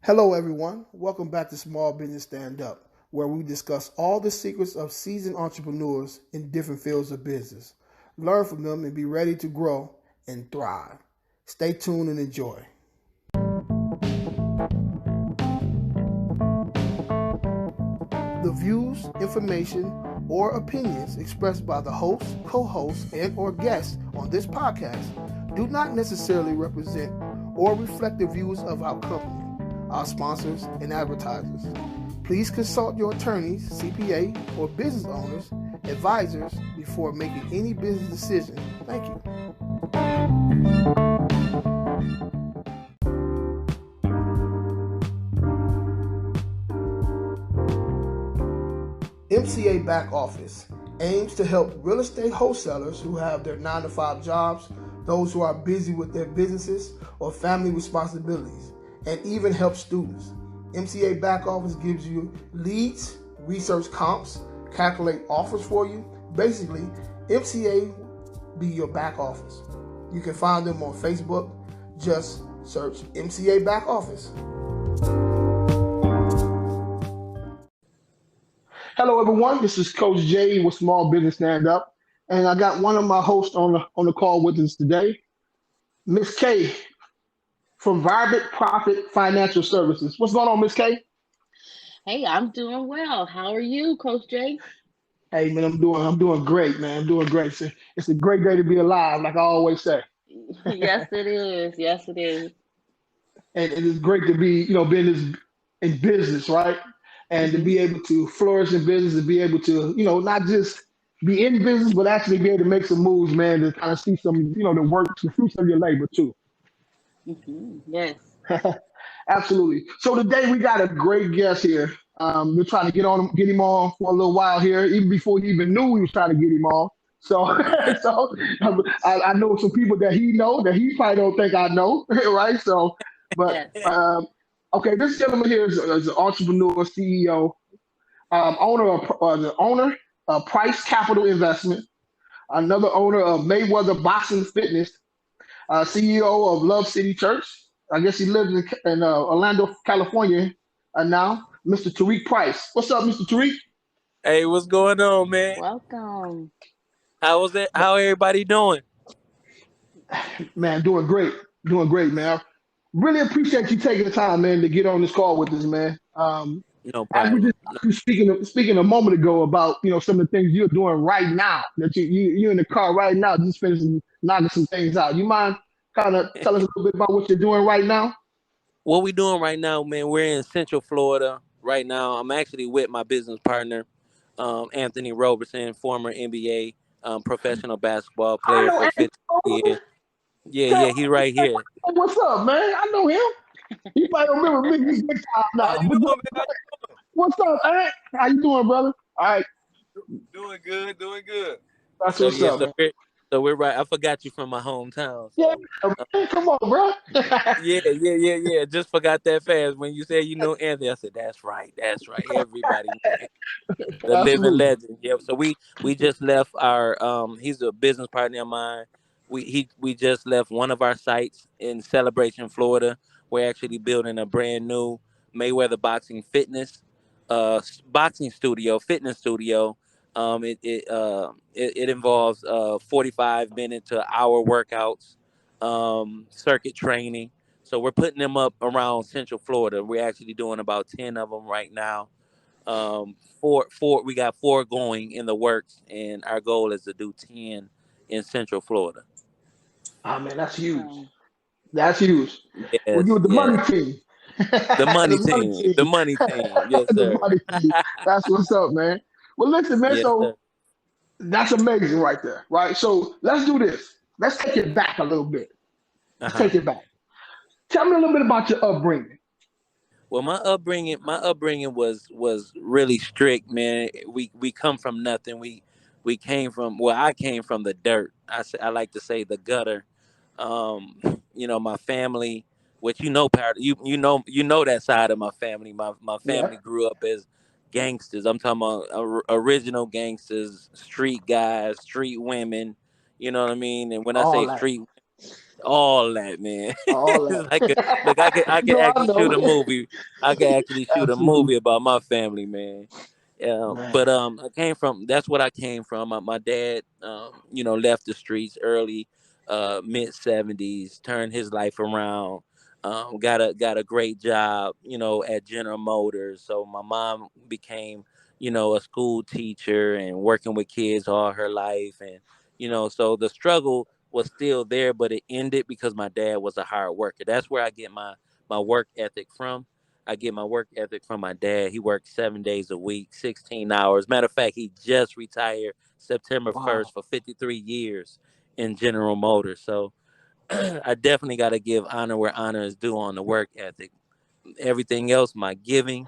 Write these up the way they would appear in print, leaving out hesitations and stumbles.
Hello, everyone. Welcome back to Small Business Stand Up, where we discuss all the secrets of seasoned entrepreneurs in different fields of business. Learn from them and be ready to grow and thrive. Stay tuned and enjoy. The views, information, or opinions expressed by the host, co-host, and/or guests on this podcast do not necessarily represent or reflect the views of our company, our sponsors, and advertisers. Please consult your attorneys, CPA, or business owners, advisors before making any business decision. Thank you. MCA Back Office aims to help real estate wholesalers who have their 9-to-5 jobs, those who are busy with their businesses or family responsibilities, and even help students. MCA Back Office gives you leads, research comps, calculate offers for you. Basically, MCA be your back office. You can find them on Facebook. Just search MCA Back Office. Hello, everyone. This is Coach Jay with Small Business Stand Up, and I got one of my hosts on the call with us today, Miss K from Vibrant Profit Financial Services. What's going on, Miss K? Hey, I'm doing well. How are you, Coach Jay? Hey, man, I'm doing great, man. I'm doing great. It's a great day to be alive, like I always say. Yes, it is. Yes, it is. And it is great to be, being in business, right? And to be able to flourish in business, to be able to, not just be in business, but actually be able to make some moves, man, to kind of see some, the fruits of your labor too. Yes. Absolutely. So today we got a great guest here. We're trying to get him on for a little while here, even before he even knew we was trying to get him on. So, I know some people that he probably don't think I know, right? So, but Yes. okay, this gentleman here is an entrepreneur, CEO, the owner of Price Capital Investment, another owner of Mayweather Boxing Fitness, CEO of Love City Church. I guess he lives in Orlando, California now. Mr. Tariq Price. What's up, Mr. Tariq? Hey, what's going on, man? Welcome. How was it? How everybody doing? Man, doing great. Doing great, man. Really appreciate you taking the time, man, to get on this call with us, man. No As we problem. just speaking a moment ago about some of the things you're doing right now, that you're in the car right now, just finishing knocking some things out. You mind kind of tell us a little bit about what you're doing right now? What we doing right now, man? We're in Central Florida right now. I'm actually with my business partner, Anthony Roberson, former NBA professional basketball I player know for Anthony 15 Roberson. years. Yeah, he right here. What's up, man? I know him. You might remember me. He's big time How now. you But doing, man? what's up, Ant? How you doing, brother? All right, Doing good, doing good. that's So what's yeah, up, man. we're right. I forgot you from my hometown. Yeah, So man, come on, bro. yeah. Just forgot that fast when you said you know Anthony. I said that's right, Everybody know the living Absolutely. legend. Yep. So we just left our he's a business partner of mine. We just left one of our sites in Celebration, Florida. We're actually building a brand new Mayweather boxing boxing studio, fitness studio. It involves 45 minute to hour workouts, circuit training. So we're putting them up around Central Florida. We're actually doing about 10 of them right now. We got 4 going in the works, and our goal is to do 10 in Central Florida. Oh man, that's huge. Wow. That's huge. Well, you Yes, with the money yes. team. The money The money team, the team. money team. Yes, The sir. money team. That's what's up, man. Well, listen, man. Yes, So sir. that's amazing right there, right? So let's do this. Let's take it back a little bit. Uh Let's huh. take it back. Tell me a little bit about your upbringing. Well, my upbringing was really strict, man. We come from nothing. We came from I came from the dirt. I like to say the gutter. Um, my family, which you know that side of my family. My Yeah. family grew up as gangsters. I'm talking about original gangsters, street guys, street women. You know what I mean? And when I All say that. street, All that, man. All It's like look, that. I could No, I actually shoot know. a movie. I could actually shoot a Absolutely, movie about my family, man. Yeah, but man. I came from. That's what I came from. My dad, left the streets early, mid 70s, turned his life around. Got a great job, at General Motors. So my mom became, a school teacher and working with kids all her life, and so the struggle was still there, but it ended because my dad was a hard worker. That's where I get my work ethic from. I get my work ethic from my dad. He worked 7 days a week, 16 hours. Matter of fact, he just retired September Wow. 1st for 53 years in General Motors. So I definitely got to give honor where honor is due on the work ethic. Everything else, my giving,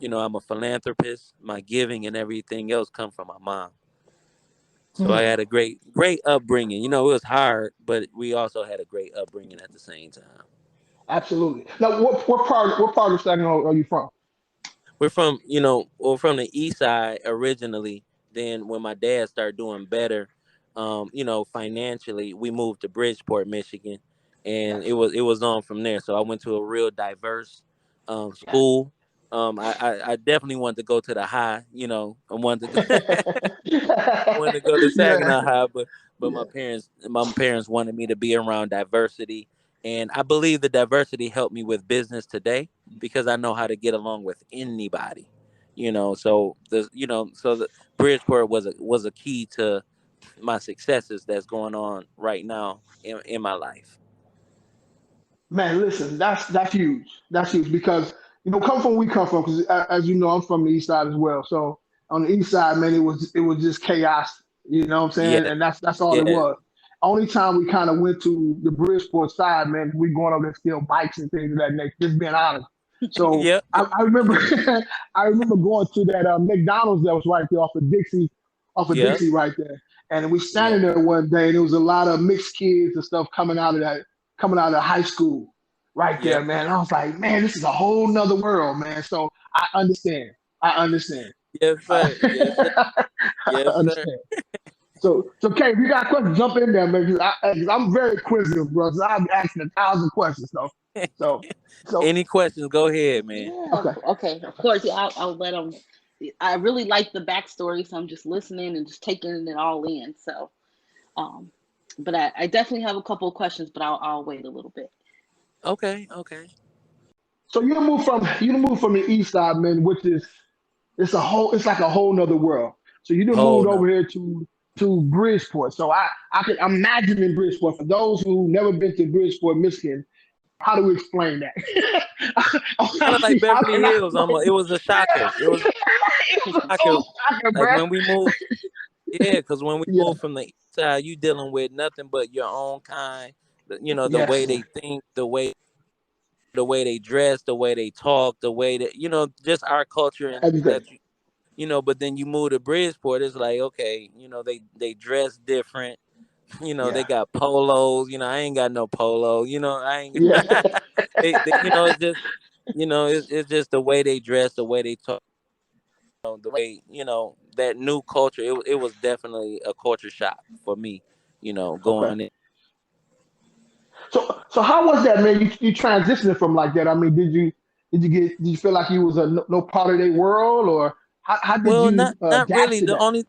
I'm a philanthropist. My giving and everything else come from my mom. So I Hmm. had a great upbringing. It was hard, but we also had a great upbringing at the same time. Absolutely. Now, what part of Saginaw are you from? We're from the east side originally. Then when my dad started doing better, financially, we moved to Bridgeport, Michigan, and it Gotcha. was it was on from there. So I went to a real diverse school. I definitely wanted to go to the high. I wanted to wanted to go to Yeah. Saginaw High, but Yeah. my parents wanted me to be around diversity, and I believe the diversity helped me with business today because I know how to get along with anybody. So the Bridgeport was a key to my successes that's going on right now in my life. Man, listen, that's huge. That's huge because come from where we come from. Because as you know, I'm from the east side as well. So on the east side, man, it was just chaos. You know what I'm saying? Yeah, And that's all it yeah, was. Only time we kind of went to the Bridgeport side, man, we going over there steal bikes and things of that nature. Just being honest. So yep, I remember, I remember going to that McDonald's that was right there off of yep, Dixie right there, and we standing yep, there one day, and there was a lot of mixed kids and stuff coming out of high school right there, yep. man. And I was like, man, this is a whole nother world, man. So I understand. I understand. Yes, sir. Yes, sir. I Yes, sir. understand. So, Kay, if you got questions, jump in there, man. 'Cause I'm very inquisitive, bro. So I'll be asking 1,000 questions, though. So, Any questions? Go ahead, man. Yeah, okay. okay, of course. Yeah, I'll let them. I really like the backstory, so I'm just listening and just taking it all in. So, um, but I definitely have a couple of questions, but I'll wait a little bit. Okay, okay. So you moved from the east side, man, which is it's like a whole nother world. So you done Whole moved nother. over here to Bridgeport. So I can imagine in Bridgeport. For those who never been to Bridgeport, Michigan, how do we explain that? Kind of like Honestly, how Beverly can I Hills. explain It was a shocker. It was it was a a shocker. total shocker, Like bro. when we moved, yeah, because when we Yeah, moved from the east side, you dealing with nothing but your own kind. The yes, way man. they think, the way they dress, the way they talk, the way that just our culture and Everything. that But then you move to Bridgeport, it's like okay, they dress different. They Yeah, got polos. I ain't got no polo. I ain't. yeah. It's just, it's just the way they dress, the way they talk, the way, that new culture. It was definitely a culture shock for me. Okay. Going in. So how was that, man? You transitioning from like that? I mean, did you feel like you was a no part of their world, or how did Well, you not adapt really. to The that? only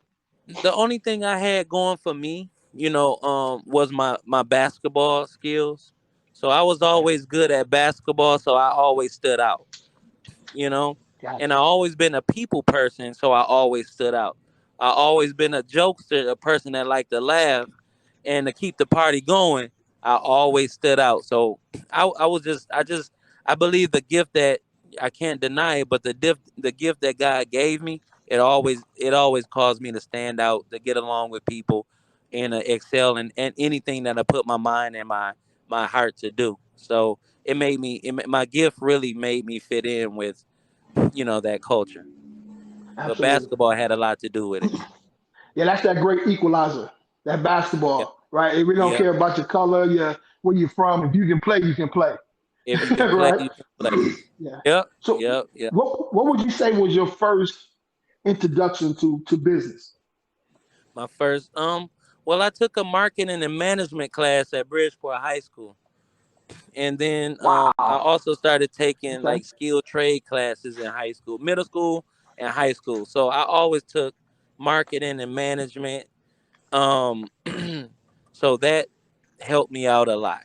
the only thing I had going for me, was my basketball skills. So I was Okay, always good at basketball, so I always stood out. you know. And I gotcha. always been a people person, so I always stood out. I always been a jokester, a person that liked to laugh and to keep the party going. I always stood out. So I was I believe the gift that I can't deny it, but the gift that God gave me, it always caused me to stand out, to get along with people, and excel in anything that I put my mind and my heart to do. So my gift really made me fit in with that culture. So Absolutely. basketball had a lot to do with it. Yeah, that's that great equalizer. That Yep. basketball, right? We don't Yep. care about your color, where you're from. If you can play, you can play, If you can play, right? you can play. Yeah. Yep. So, Yep. Yep. what would you say was your first introduction to business? My first Well, I took a marketing and management class at Bridgeport High School. And then I Wow. also started taking Okay. like skilled trade classes in high school, middle school, and high school. So I always took marketing and management. Um, so that helped me out a lot.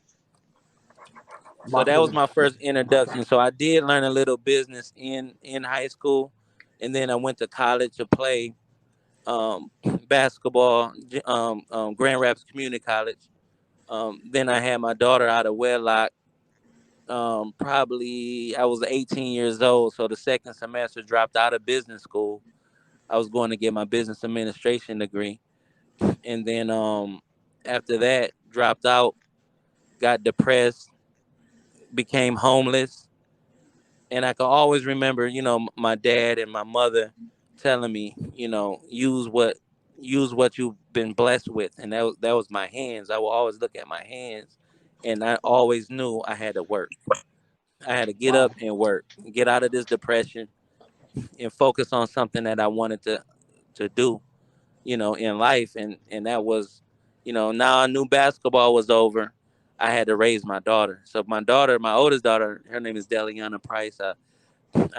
So that was Marketing. my first introduction. So I did learn a little business in high school, and then I went to college to play um, basketball, Grand Rapids Community College. Then I had my daughter out of wedlock. Probably I was 18 years old, so the second semester dropped out of business school. I was going to get my business administration degree, and then after that dropped out, got depressed, became homeless, and I can always remember, my dad and my mother telling me, use what you've been blessed with, and that was my hands. I will always look at my hands, and I always knew I had to work. I had to get up Wow. and work, get out of this depression, and focus on something that I wanted to do, in life, and that was, now I knew basketball was over. I had to raise my daughter. So my daughter, my oldest daughter, her name is Deliana Price. I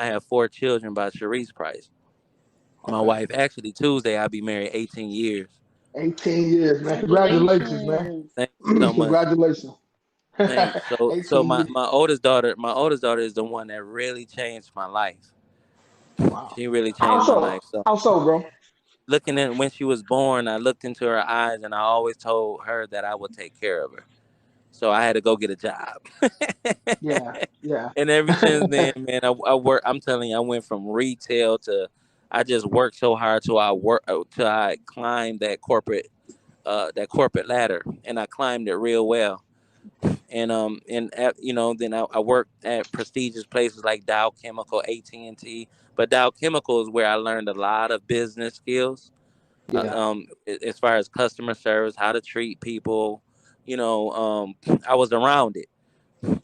have 4 children by Sharice Price. My Okay. wife, actually Tuesday, I'll be married 18 years. 18 years, man. Congratulations, man. Congratulations. Thank you so much. Congratulations. Thanks. So 18 my, years. my oldest daughter, my oldest daughter is the one that really changed my life. Wow. She really How changed my so? life. So How so, bro? looking at when she was born, I looked into her eyes and I always told her that I would take care of her. So I had to go get a job. Yeah. Yeah. And ever since then, man, I work. I'm telling you, I went from retail to I just worked so hard till I climbed that corporate ladder, and I climbed it real well. Then I worked at prestigious places like Dow Chemical, AT&T. But Dow Chemical is where I learned a lot of business skills, Yeah. as far as customer service, how to treat people. I was around it.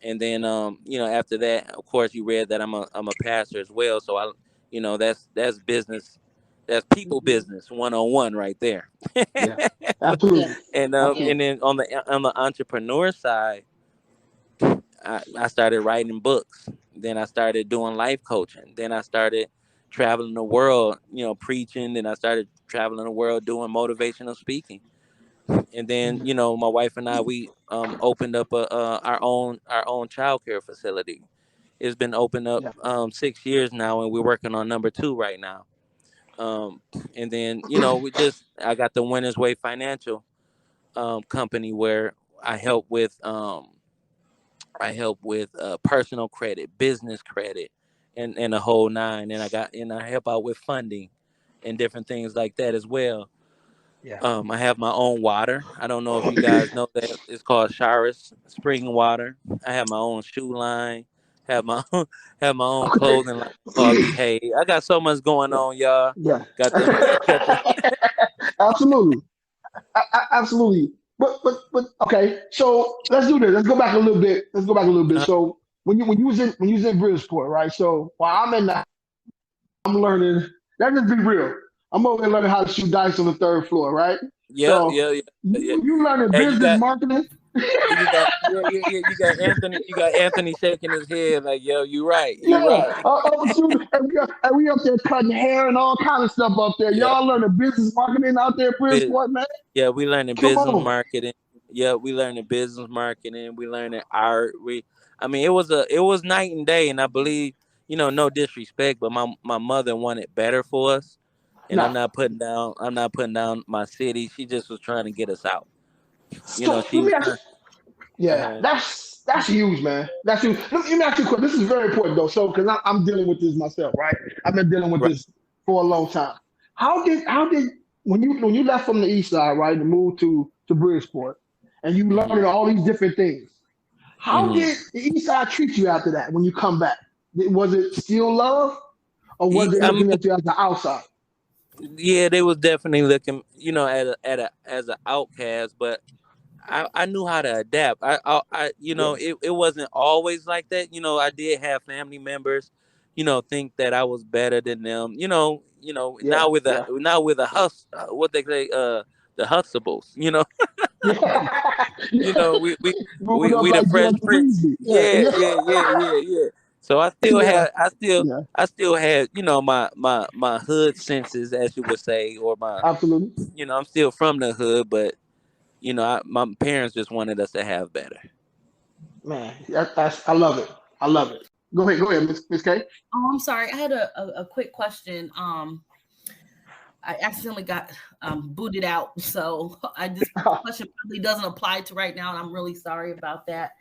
And then after that, of course, you read that I'm a pastor as well. So that's business, that's people Hmm. business 101 right there. Yeah. Absolutely. Yes. And Absolutely. Yes. then on the entrepreneur side, I started writing books. Then I started doing life coaching. Then I started traveling the world, preaching. Then I started traveling the world doing motivational speaking. And then Mhm. my wife and I, we opened up our own childcare facility. It's been opened up Yeah. 6 years now, and we're working on number two right now. Um, and then I got the Winners Way Financial company where I help with personal credit, business credit, and the whole nine. And I help out with funding and different things like that as well. Yeah. I have my own water. I don't know if you guys know that it's called Shira's Spring Water. I have my own shoe line. Have my have my own Okay. clothing line called Behave. I got so much going Yeah. on, y'all. Yeah. Got the got the Absolutely. Absolutely. But okay. So let's do this. Let's go back a little bit. Let's go back a little bit. uh, So when you was in Bridgeport, right? So while I'm learning. Let's just be real. I'm over there learning how to shoot dice on the third floor, right? yeah, So yeah, yeah, yeah. you learning Hey, you business got marketing. you got yeah, yeah, yeah. You got Anthony shaking his head like, yo, you right, you Yeah, right. and we up there cutting hair and all kind of stuff up there. Yeah, Y'all learning business marketing out there, biz- Bridgeport, man. yeah. We learning Come business on. marketing. Yeah, we learning business marketing. We learning art. I mean, it was night and day. And I believe, no disrespect, but my mother wanted better for us. And Now, I'm not putting down my city. She just was trying to get us out. so She let was me ask. trying. Yeah, Uh, that's huge, man. That's huge. Let me ask you a question. This is very important though. So, because I'm dealing with this myself, right? I've been dealing with right. this for a long time. How did when you left from the east side, right, and moved to Bridgeport, and you learned hmm all these different things? How hmm did the east side treat you after that when you come back? Was it still love, or was it I looking mean, at you as the outside? yeah, they was definitely looking, as an outcast, but I knew how to adapt. Yeah, it wasn't always like that. I did have family members, think that I was better than them. yeah, Now with a yeah, now with a hus what they say, the Huxtables, you know. Yeah. You know, Moving up we the like Fresh Jim Prince. Beasley. Yeah, Yeah, yeah, yeah, yeah, yeah, yeah. So I still yeah, have, yeah. I still had, you know, my hood senses, as you would say, or my, Absolutely, you know, I'm still from the hood, but you know, my parents just wanted us to have better. man. I love it. I love it. Go ahead, Miss K. Oh, I'm sorry. I had a quick question. I accidentally got booted out, so I this question probably doesn't apply to right now, and I'm really sorry about that.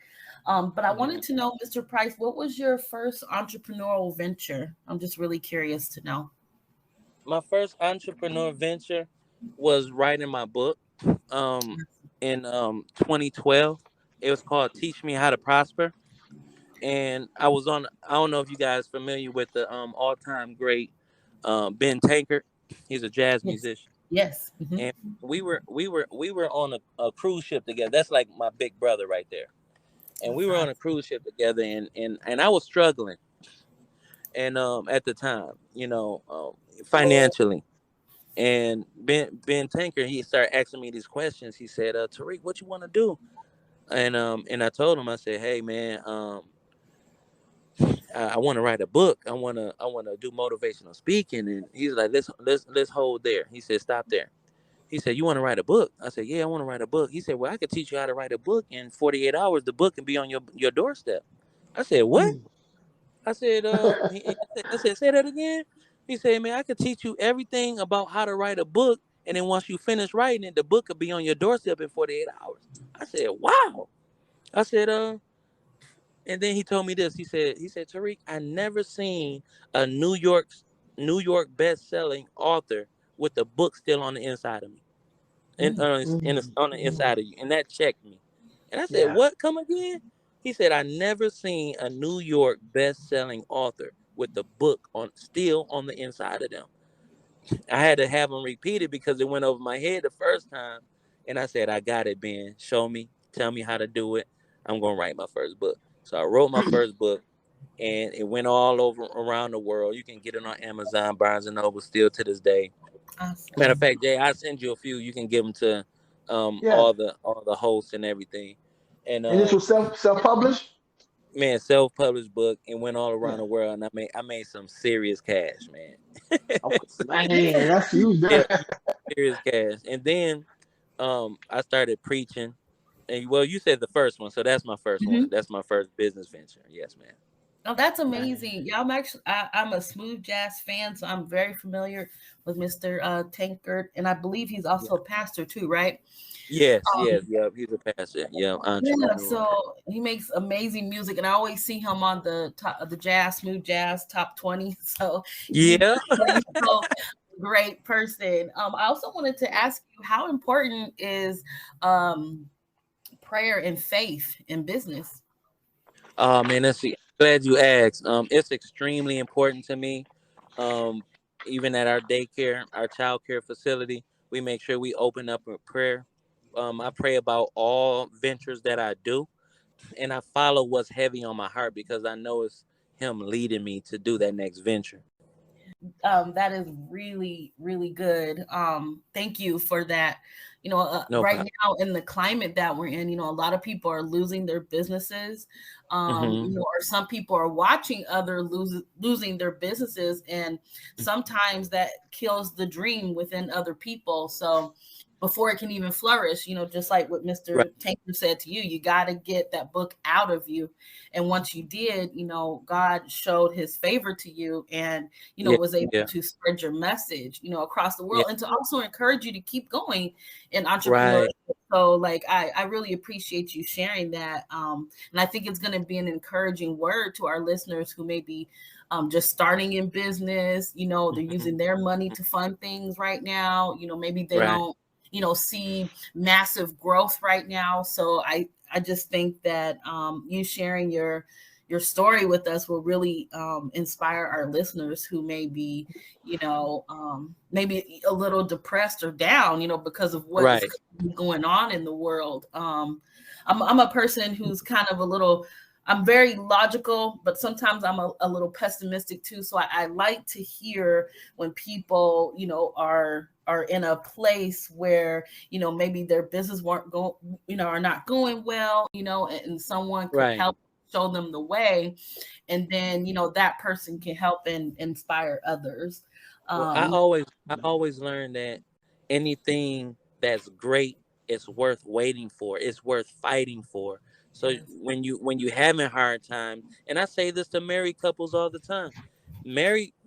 But I Mhm. wanted to know, Mr. Price, what was your first entrepreneurial venture? I'm just really curious to know. My first entrepreneur venture was writing my book um in 2012. It was called Teach Me How to Prosper. And I was on, I don't know if you guys familiar with the all-time great Ben Tankard. He's a jazz Yes. musician. Yes. And we were on a cruise ship together. That's like my big brother right there. And That's we were on a awesome. cruise ship together, and I was struggling and at the time, you know, financially. And Ben Tankard, he started asking me these questions. He said, Tariq, what you want to do? And I told him, I said, hey man, I want to write a book. I want to do motivational speaking. And he's like, let's hold there. He said, stop there. He said, you want to write a book? I said, yeah, I want to write a book. He said, well, I could teach you how to write a book in 48 hours. The book can be on your doorstep. I said, what? Mm. I said, I said, say that again. He said, man, I could teach you everything about how to write a book. And then once you finish writing it, the book could be on your doorstep in 48 hours. I said, wow. I said, and then he told me this. He said, Tariq, I never seen a New York best-selling author with the book still on the inside of me, and Mm. on the Mm. inside of you, and that checked me. And I said, Yeah. what? Come again? He said, I never seen a New York best-selling author with the book on still on the inside of them. I had to have him repeat it because it went over my head the first time, and I said, I got it, Ben. Show me, tell me how to do it. I'm gonna write my first book. So I wrote my first book, and it went all over around the world. You can get it on Amazon, Barnes and Noble, still to this day. Matter of Awesome. fact, Jay, I send you a few. You can give them to Yeah. all the hosts and everything. And And this was self published. man, self published book and went all around Yeah. the world. And I made some serious cash, man. Okay. Man, that's huge. Yeah, serious cash. And then I started preaching. And well, you said the first one, so that's my first one. Mhm. That's my first business venture. Yes, man. Oh, that's Man. amazing. Yeah, I'm a smooth jazz fan, so I'm very familiar with Mr. Tankard, and I believe he's Yeah. also a pastor too, right? Yes, yes, yep. He's a pastor. Yeah, Yeah, entrepreneur. so he makes amazing music, and I always see him on the top of the jazz, smooth jazz top 20. So he's Yeah. so great person. I also wanted to ask you, how important is um, prayer and faith in business? Oh man, that's glad you asked. It's extremely important to me. Um, even at our daycare, our child care facility, we make sure we open up with prayer. I pray about all ventures that I do, and I follow what's heavy on my heart because I know it's Him leading me to do that next venture. That is really, really good. Thank you for that. No Right problem. now in the climate that we're in, a lot of people are losing their businesses. Hmm. Or some people are watching other losing their businesses, and sometimes that kills the dream within other people. So before it can even flourish, just like what Right. Mr. Tanker said to you, you got to get that book out of you. And once you did, God showed his favor to you, and Yeah. was able Yeah. to spread your message, across the Yeah. world, and to also encourage you to keep going in entrepreneurship. Right. So like, I really appreciate you sharing that. And I think it's going to be an encouraging word to our listeners who may be just starting in business. They're Hmm. using their money to fund things right now. Maybe they Right. don't, see massive growth right now. So I just think that you sharing your story with us will really inspire our listeners who may be, maybe a little depressed or down, because of what is Right. going on in the world. I'm a person who's kind of a little I'm very logical, but sometimes I'm a little pessimistic too. So I like to hear when people, you know, are in a place where, you know, maybe their business weren't going, you know, are not going well, you know, and someone could Right. help show them the way. And then, you know, that person can help and inspire others. Well, I always learned that anything that's great is worth waiting for. It's worth fighting for. So Yes. when you having hard times, and I say this to married couples all the time,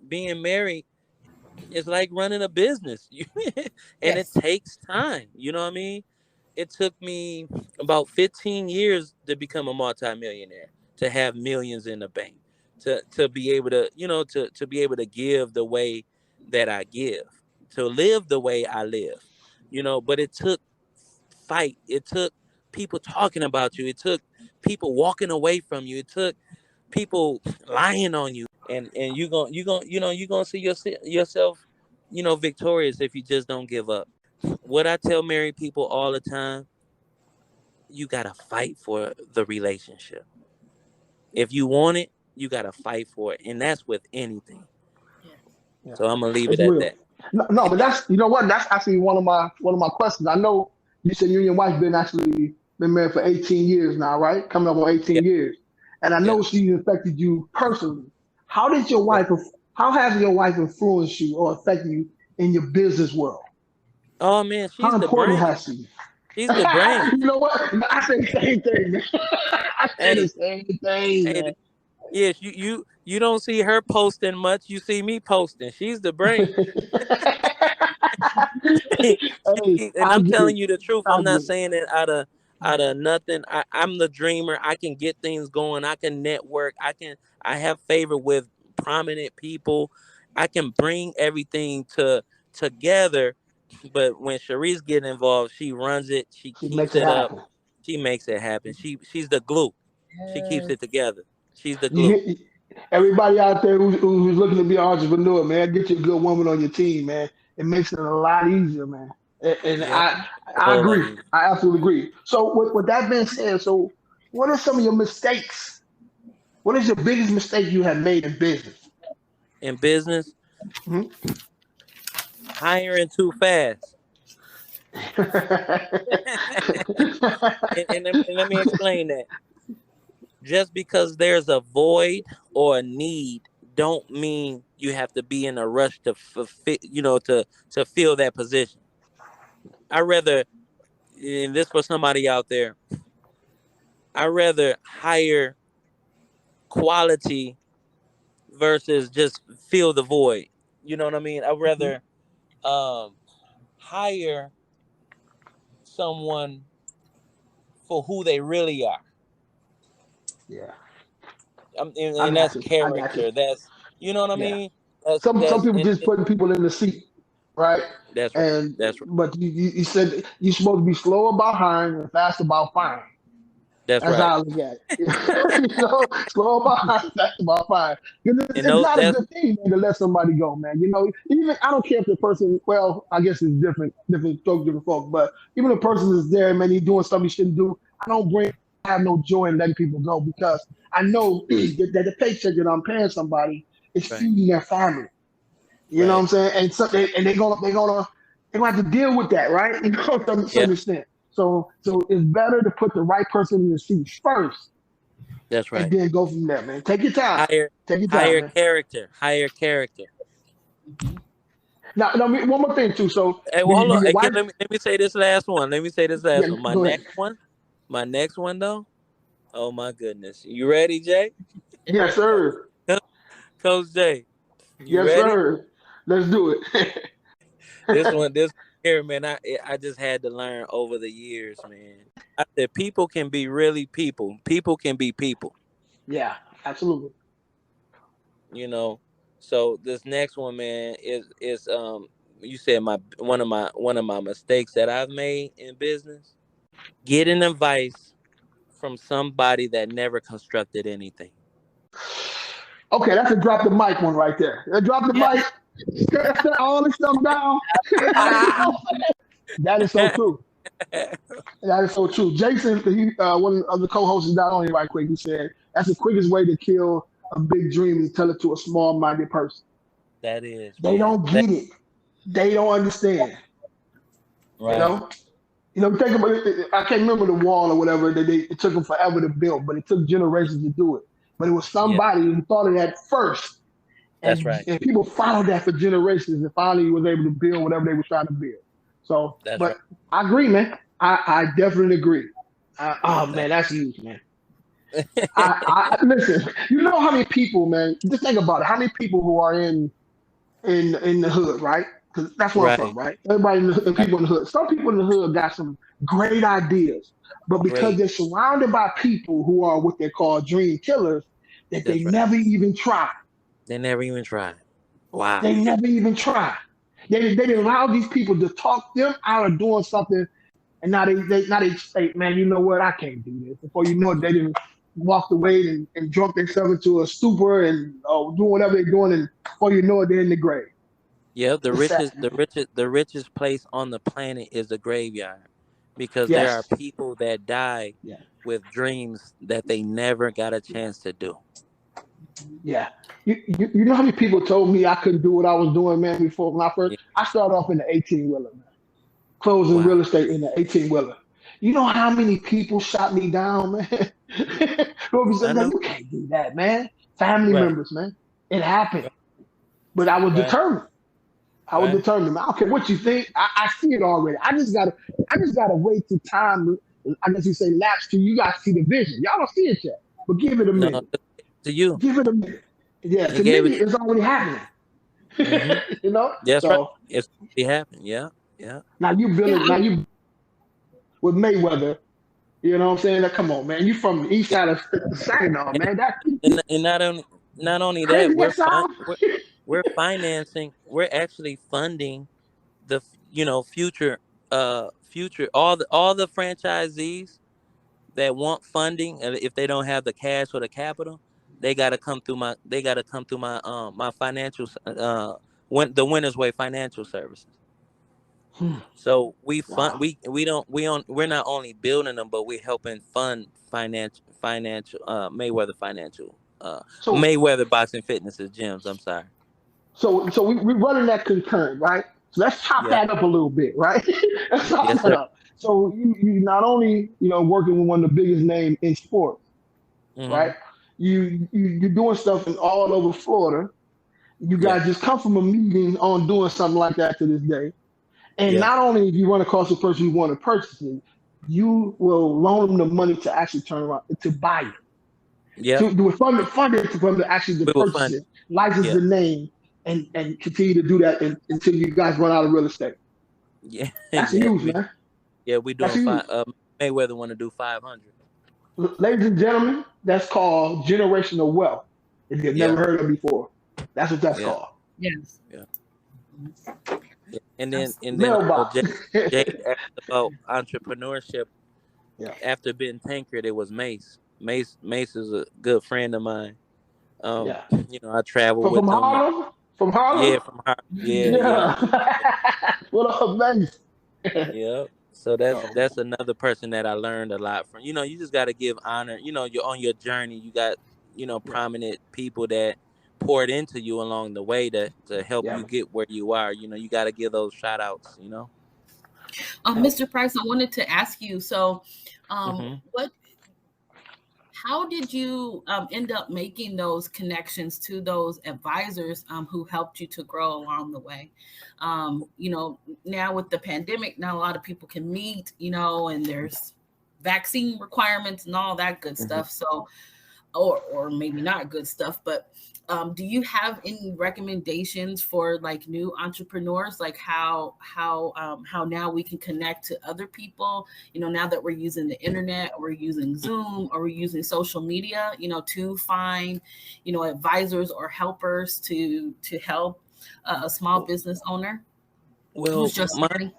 being married is like running a business, and it Yes. takes time. You know what I mean? It took me about 15 years to become a multimillionaire, to have millions in the bank, to be able to, you know, to be able to give the way that I give, to live the way I live, you know. But it took fight. It took people talking about you. It took people walking away from you. It took people lying on you, and you gonna see yourself, you know, victorious if you just don't give up. What I tell married people all the time, you gotta fight for the relationship. If you want it, you gotta fight for it, and that's with anything. Yes. Yeah, So I'm gonna leave it it's at real. that. No, no, but that's, you know what? That's actually one of my questions. I know you said you and your wife been married for 18 years now, right? Coming up on Yeah, 18 years, and I yeah, know she's affected you personally. How did your yeah. wife? How has your wife influenced you or affected you in your business world? Oh man, How she's the important brain. has she? She's the brain. You know what? I say the same thing, man. I say the Hey, same thing, hey, man. yes, you don't see her posting much. You see me posting. She's the brain. Hey, And I I'm get it. telling you the truth. I I'm not get it. saying it out of nothing. I'm the dreamer. I can get things going. I can network. I have favor with prominent people. I can bring everything together. But when Sharice get involved, she runs it. She She keeps makes it it up. happen. She makes it happen. She's the glue. She keeps Yes. it together. She's the You glue. hear, everybody out there who's looking to be an entrepreneur, man, get you a good woman on your team, man. It makes it a lot easier, man. And Yeah, a I whole lot agree. easier. I absolutely agree. So with that being said, so what are some of your mistakes? What is your biggest mistake you have made in business? In business, Mhm. hiring too fast. And let me explain that. Just because there's a void or a need, don't mean you have to be in a rush to fulfill, you know, to fill that position. I rather, and this for somebody out there, I rather hire quality versus just fill the void. You know what I mean? I'd rather um, hire someone for who they really are. Yeah, I And got that's you. I got you. character. That's, you know what I Yeah. mean. Some That's people just it, putting people in the seat, right? that's right. And That's right. but you said you're supposed to be slow about hiring and fast about firing. That's That's right. how I look at it. You know, slow about hiring, fast about firing. Because And it's those not a that's good thing, man, to let somebody go, man. You know, even I don't care if the person. Well, I guess it's different stroke, different folk. But even the person is there, man, he's doing something he shouldn't do. I don't bring. I have no joy in letting people go because I know that the paycheck that I'm paying somebody is right. feeding their family. You know what Right. I'm saying? And so they're gonna have to deal with that, right? You know, to Yeah. some extent. So it's better to put the right person in the seat first That's and right. then go from there, man. Take your time. Higher Take your time, higher man. character. Higher character. Mhm. Now, one more thing too. So Hey, do, well, you, hold do on. your Again, wife? let me say this last one. Let me say this Yeah, last one. go ahead. My next one though. Oh my goodness. You ready, Jay? Yes, sir. Coach Jay. You Yes, ready? sir. Let's do it. This here, man. I just had to learn over the years, man. I said people can be really people. People can be people. Yeah, absolutely. You know. So this next one, man, is you said my one of my mistakes that I've made in business. Getting advice from somebody that never constructed anything. Okay, that's a drop the mic one right there. Drop the Yeah. mic. Shut all this stuff down. That is so true. That is so true. Jason, one of the co-hosts, is not on here right quick. He said That's the quickest way to kill a big dream is to tell it to a small-minded person. That is, They man. don't get it. They don't understand. You Right. know. Think about it. I can't remember the wall or whatever that it took them forever to build, but it took generations to do it. But it was Yeah, somebody who thought of that first, that's and right. people followed that for generations, and finally was able to build whatever they were trying to build. So, That's right. but I agree, man. I definitely agree. Oh That, man, that's huge, man. I listen. You know how many people, man? Just think about it. How many people who are in the hood, right? Because that's where I'm from, right. right? Everybody in the Right. people in the hood. Some people in the hood got some great ideas, but because Great. they're surrounded by people who are what they call dream killers, that they That's right. never even try. They never even tried. Wow. They never even try. They didn't allow these people to talk them out of doing something, and now they say, man, you know what? I can't do this. Before you know it, they didn't walked away and drunk themselves into a stupor and doing whatever they're doing, and before you know it, they're in the grave. Yeah, the It's sad. richest, the richest, the richest place on the planet is the graveyard, because there are Yes. people that die Yeah. with dreams that they never got a Yeah. chance to do. Yeah. You know how many people told me I couldn't do what I was doing, man, before when I first Yeah. I started off in the 18-wheeler, man. Closing real Wow. estate in the 18-wheeler. You know how many people shot me down, man? Who I said, man, know. you can't do that, man. Family Right. members, man. It happened. But I was Right. determined. I was Right. determined. I don't care what you think. I see it already. I just gotta wait till time. I guess you say lapse till you guys see the vision. Y'all don't see it yet, but give it a No, minute. to you, Give it a minute. Yeah, he to me, gave it. it's already happening. Mm-hmm. you know. That's right. So It's it happened. Yeah. Yeah. now you Yeah, building. Now you with Mayweather. You know what I'm saying? Like, come on, man. You from the east Yeah. side of Saginaw, And, man. That and not only that, crazy that sound. we're financing. We're actually funding the future all the franchisees that want funding, and if they don't have the cash or the capital, they got to come through my financial the Winners Way Financial Services. So we fund Wow. we don't we on we're not only building them, but we're helping fund financial So Mayweather Boxing Fitness's gyms. I'm sorry. we're running that concurrent, right? So let's chop Yep. that up a little bit, right? Let's chop Yes, that sir. up. So you not only working with one of the biggest names in sports, Hmm. right? You're doing stuff in all over Florida. You Yep. guys just come from a meeting on doing something like that to this day. And Yep. not only if you run across a person you want to purchase it, you will loan them the money to actually turn around to buy it. Yep. To do fund it for them to actually to We will purchase fund it, it. license Yeah. the name, and continue to do that until you guys run out of real estate. Yeah. That's Yeah. huge, We man. we That's doing huge. five. Mayweather want to do 500. Ladies and gentlemen, that's called generational wealth. If you've never Yeah. heard of it before, that's what that's Yeah. called. yes. Yeah. Yeah. And then Mailbox. Jade asked about entrepreneurship. Yeah. After Ben Tankard, it was Mace. Mace is a good friend of mine. Yeah. I travel From with them. Harlem? From Harlem? Yeah, from her. Yeah, yeah, Yeah. What up, man? yeah. So that's Oh, that's another person that I learned a lot from. You just got to give honor. You're on your journey. You got yeah. prominent people that poured into you along the way to help Yeah. you get where you are. You got to give those shout outs. Yeah. Mr. Price, I wanted to ask you. So, Hmm. what? How did you end up making those connections to those advisors who helped you to grow along the way? Now with the pandemic, not a lot of people can meet. And there's vaccine requirements and all that good Hmm. stuff. So or maybe not good stuff, but do you have any recommendations for like new entrepreneurs, like how now we can connect to other people, now that we're using the internet, or we're using Zoom, or we're using social media, to find advisors or helpers to help a small business owner who's Well, just starting?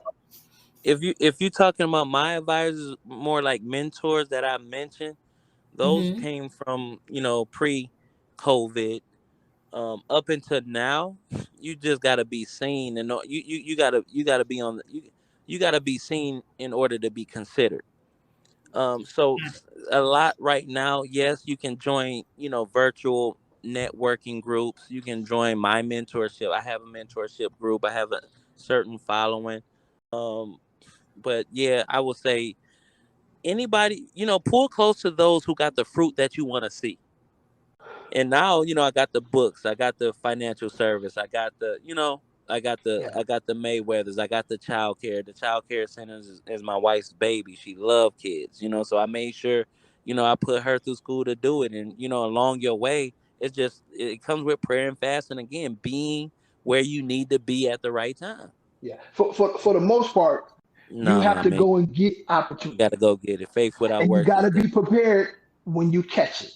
if you talking about my advisors, more like mentors that I mentioned, those Hmm. came from pre-COVID up until now. You just got to be seen, and you got to be on you got to be seen in order to be considered. So a lot right now. Yes, you can join, virtual networking groups. You can join my mentorship. I have a mentorship group. I have a certain following. Um, but yeah, I will say anybody, pull close to those who got the fruit that you want to see. And now, I got the books, I got the financial service, I got Yeah. I got the Mayweathers, I got the child care. The child care centers is my wife's baby. She loved kids, so I made sure, I put her through school to do it. And, along your way, it comes with prayer and fasting, again, being where you need to be at the right time. Yeah. For the most part, you have Nah, to man, go and get you got to opportunities. go get it. Faith without And you works got is to dead. be prepared when you catch it.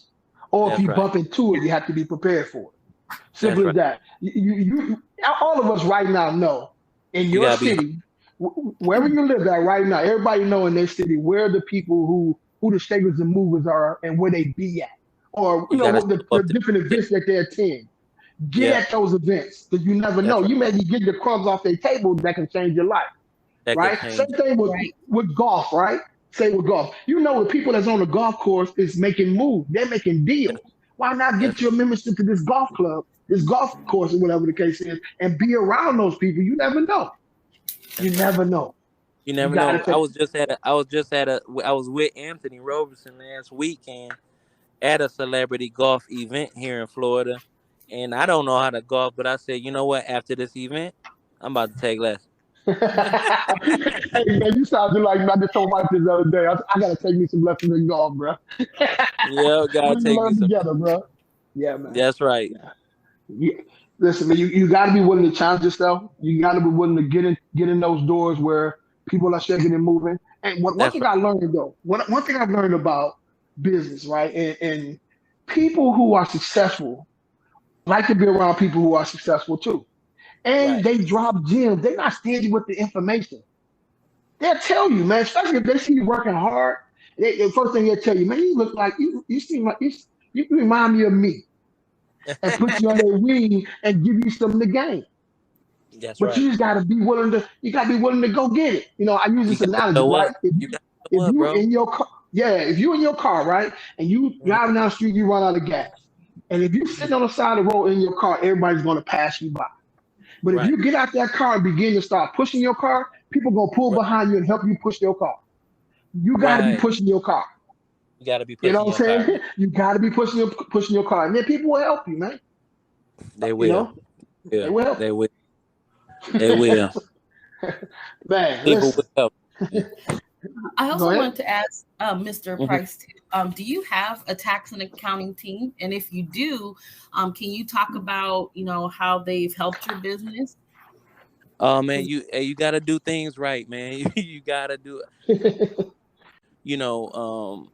Or if That's you right. bump into it, you have to be prepared for it. That's Simple as right. that. All of us right now know in You your got to be, city, wherever you live at right now, everybody know in their city where the people who the shakers and movers are and where they be at, or you got to what show the up to different be. events that they attend. Get Yeah, at those events because you never know. that's right. You may be getting the crumbs off their table that can change your life, That could right? Same change. thing Right. with golf, right? Say with golf, the people that's on the golf course is making moves. They're making deals. Why not That's get your membership to this golf club, this golf course, or whatever the case is, and be around those people? You never know. You That's right. never know. You You never got to know. take. I was with Anthony Roberson last weekend at a celebrity golf event here in Florida, and I don't know how to golf, but I said, you know what? After this event, I'm about to take lessons. Hey man, you sounded like I just told Mike this the other day. I gotta take me some lessons in golf, bro. Yeah, We gotta need to take me learn some. together, bro. Yeah, man. That's right. Yeah. Listen, man, you got to be willing to challenge yourself. You got to be willing to get in those doors where people are shaking and moving. And one That's thing right. I learned though, one thing I've learned about business, right, and people who are successful like to be around people who are successful too. And Right. they drop gems. They're not stingy with the information. They'll tell you, man, especially if they see you working hard. The first thing they'll tell you, man, you look like you seem like you remind me of me, and put you on their wing and give you some of the game. That's But right. you just gotta be willing to. You gotta be willing to go get it. I use You this got to analogy, show right? up. You got to show If up, you bro. in your car, yeah, if you in your car, right, and you Mhm. driving down the street, you run out of gas, and if you sitting on the side of the road in your car, everybody's gonna pass you by. But if Right. you get out that car and begin to start pushing your car, people gonna pull Right. behind you and help you push your car. You gotta be Right. pushing your car. You got to be You know pushing what your I'm car, man. saying? You gotta be pushing your car, and then people will help you, man. They You will. know, they Yeah. will help They will. They will. you. Man, People listen. will help. Yeah. I Go also ahead. wanted to ask Mr. Mhm. Price, too, do you have a tax and accounting team? And if you do, can you talk about, how they've helped your business? Oh man, you got to do things right, man. You got to do, you know,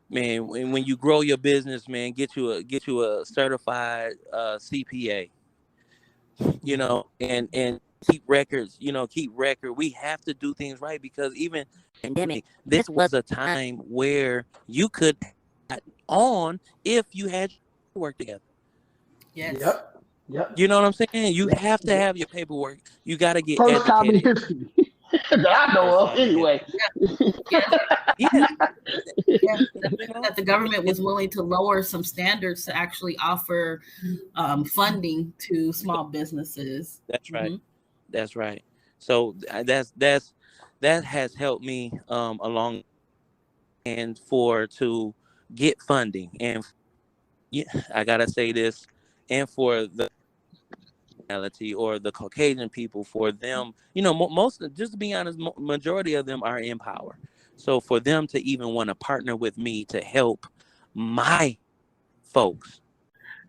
man. When you grow your business, man, get you a certified CPA, Yeah. and keep records. Keep record. We have to do things right because even pandemic, this was a time where you could add on if you had your work together. Yes. Yep. Yep. You know what I'm saying? You Yep. have to Yep. have your paperwork. You got to get First time in educated. history that I know First of, time in history. anyway. Yes. Yeah, Yes. you know, That the government was willing to lower some standards to actually offer funding to small businesses. that's right. Hmm. That's right. So that has helped me along and for to get funding and yeah, I gotta say this, and for the reality or the Caucasian people, for them, most, just to be honest, majority of them are in power. So for them to even want to partner with me to help my folks,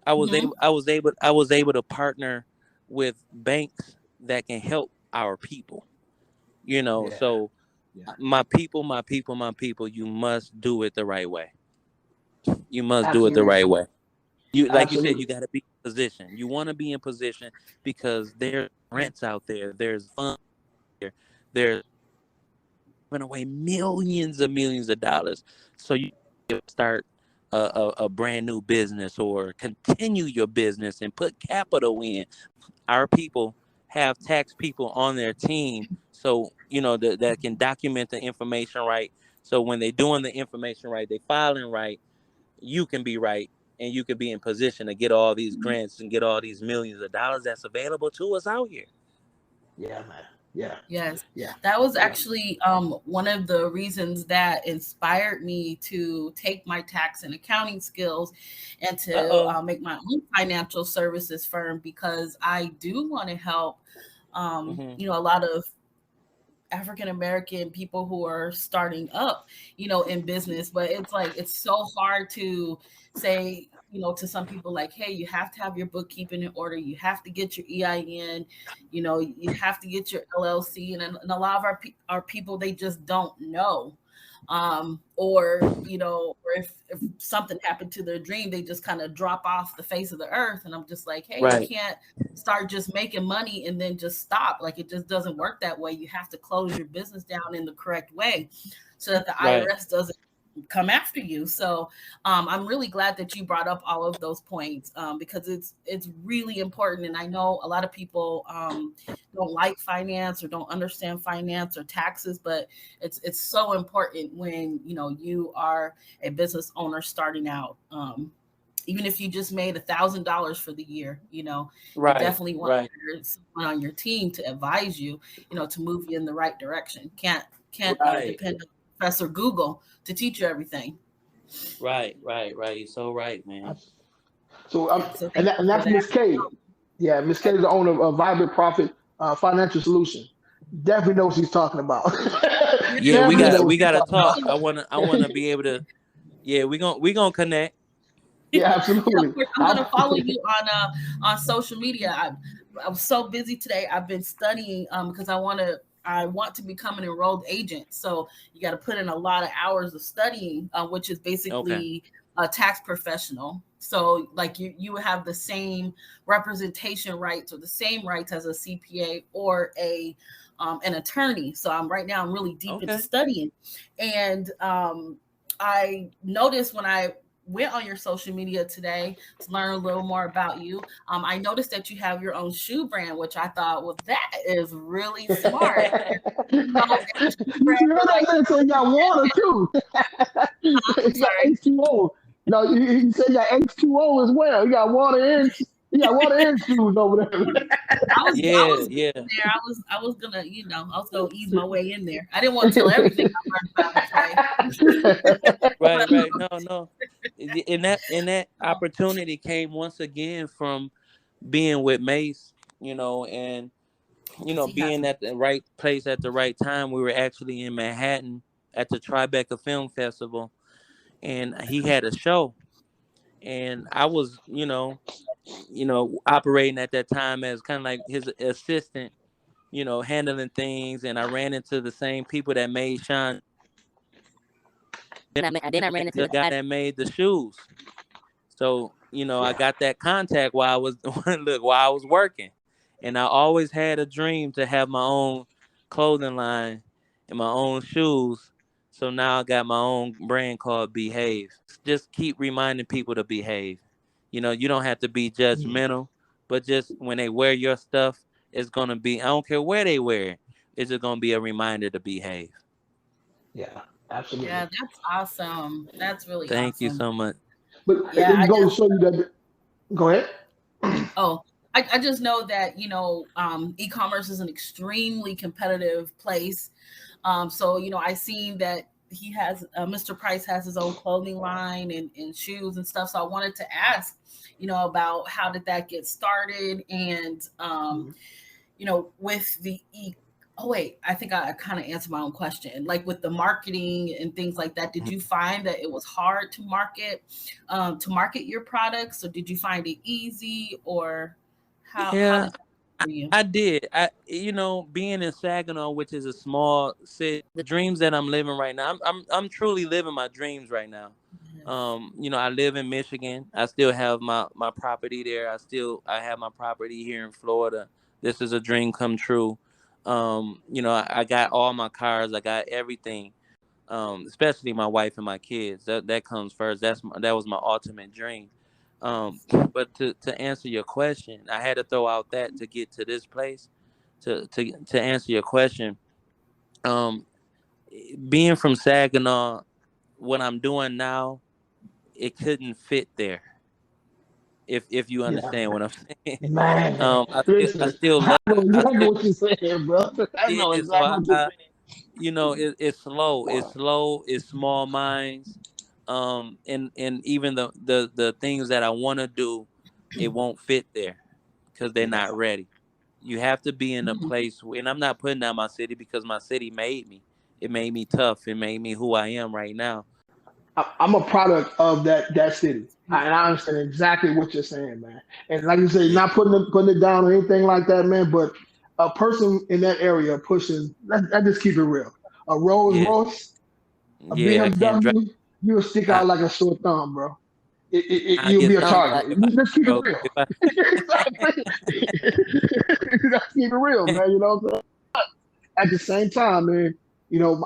Hmm. I was able to partner with banks that can help our people. Yeah. So Yeah. my people, you must do it the right way. You must do it the Absolutely. right way. Like you said, you Absolutely. got to be in position. You want to be in position because there's rents out there, there's funds there, there's giving away millions of dollars. So you start a brand new business or continue your business and put capital in. Our people have tax people on their team, so that can document the information right. So when they doing the information right, they filing right, you can be right, and you can be in position to get all these grants and get all these millions of dollars that's available to us out here. Yeah, man. Yeah. Yes, Yeah. that was Yeah. actually one of the reasons that inspired me to take my tax and accounting skills and to Uh-oh. make my own financial services firm, because I do want to help, Mm-hmm. a lot of African American people who are starting up, in business. But it's like, it's so hard to say, to some people like, hey, you have to have your bookkeeping in order. You have to get your EIN, you have to get your LLC. And a lot of our people, they just don't know. Or if something happened to their dream, they just kind of drop off the face of the earth. And I'm just like, hey, you Right. can't start just making money and then just stop. Like, it just doesn't work that way. You have to close your business down in the correct way so that the Right. IRS doesn't come after you. So I'm really glad that you brought up all of those points, because it's really important. And I know a lot of people don't like finance or don't understand finance or taxes, but it's so important when you are a business owner starting out. Even if you just made $1,000 for the year, you Right. definitely want Right. someone on your team to advise you, to move you in the right direction. Can't Right. depend on Professor Google to teach you everything. Right. You're so right, man. So So and, thank you and for that's that. Miss K. Yeah, Miss K is the owner of Vibrant Profit Financial Solution. Definitely know what she's talking about. Yeah, we Definitely know got what we she's got to talking talk. about. I wanna be able to. Yeah, we gonna connect. Yeah, Yeah, of absolutely. course, I'm gonna follow you on social media. I was so busy today. I've been studying because I want to become an enrolled agent. So you got to put in a lot of hours of studying, which is Okay. basically a tax professional. So like you would have the same representation rights or the same rights as a CPA or an attorney. So I'm really deep into Okay. studying, and I noticed when I went on your social media today to learn a little more about you. I noticed that you have your own shoe brand, which I thought, well, that is really smart. So that shoe You brand heard for that like, man say he got water too. I'm He got sorry. H2O. No, he said he got H2O as well. He got water and shoes over there. I Yeah. was Yeah. there. I was gonna, I was gonna ease my way in there. I didn't want to tell everything I learned about it today. Right. Right. No. No. And that opportunity came once again from being with Mace. And Because he has being at the right place at the right time. We were actually in Manhattan at the Tribeca Film Festival, and he had a show, and I was, operating at that time as kind of like his assistant, handling things, and I ran into the same people that made Sean. Then I ran into the guy that made the shoes. So, I Yeah. got that contact while I was while I was working. And I always had a dream to have my own clothing line and my own shoes. So now I got my own brand called Behave. Just keep reminding people to behave. You don't have to be Mm. judgmental, but just when they wear your stuff, it's gonna be, I don't care where they wear it, it's just gonna be a reminder to behave. Yeah, Yeah, absolutely. that's awesome. That's really Thank you awesome. so much. But Yeah, it goes to show you that. Go ahead. oh, I just know that, e-commerce is an extremely competitive place. So, I seen that he has, Mr. Price has his own clothing line and shoes and stuff. So I wanted to ask, about how did that get started, and, Mhm. with the oh wait, I think I kind of answered my own question. Like with the marketing and things like that, did you find that it was hard to market your products, or did you find it easy, or how Yeah, did that for you? I did. Being in Saginaw, which is a small city, the dreams that I'm living right now, I'm truly living my dreams right now. Yes. I live in Michigan. I still have my property there. I have my property here in Florida. This is a dream come true. I got all my cars. I got everything. Especially my wife and my kids. That comes first. That was my ultimate dream. Um, but to answer your question, I had to throw out that to get to this place. To answer your question, um, being from Saginaw, what I'm doing now, it couldn't fit there. If you Yeah, understand what I'm saying. man. I Listen, still I love know I exactly still what you're saying, bro. I know yeah, so exactly what you're saying. it's slow. It's slow, it's small minds. And even the things that I want to do, it won't fit there because they're Yeah. not ready. You have to be in a place and I'm not putting down my city because my city made me. It made me tough. It made me who I am right now. I'm a product of that city, and I understand exactly what you're saying, man. And like you say, Yeah. not putting it down or anything like that, man. But a person in that area pushing, let's just keep it real. A Rolls Yeah. Royce, a Yeah, I can't drive. BMW, you'll stick I out like a sore thumb, bro. I You'll be get a something wrong target. if I Let's keep it bro. real. If I Exactly. Let's keep it real, man. You know what I'm saying? At the same time, man,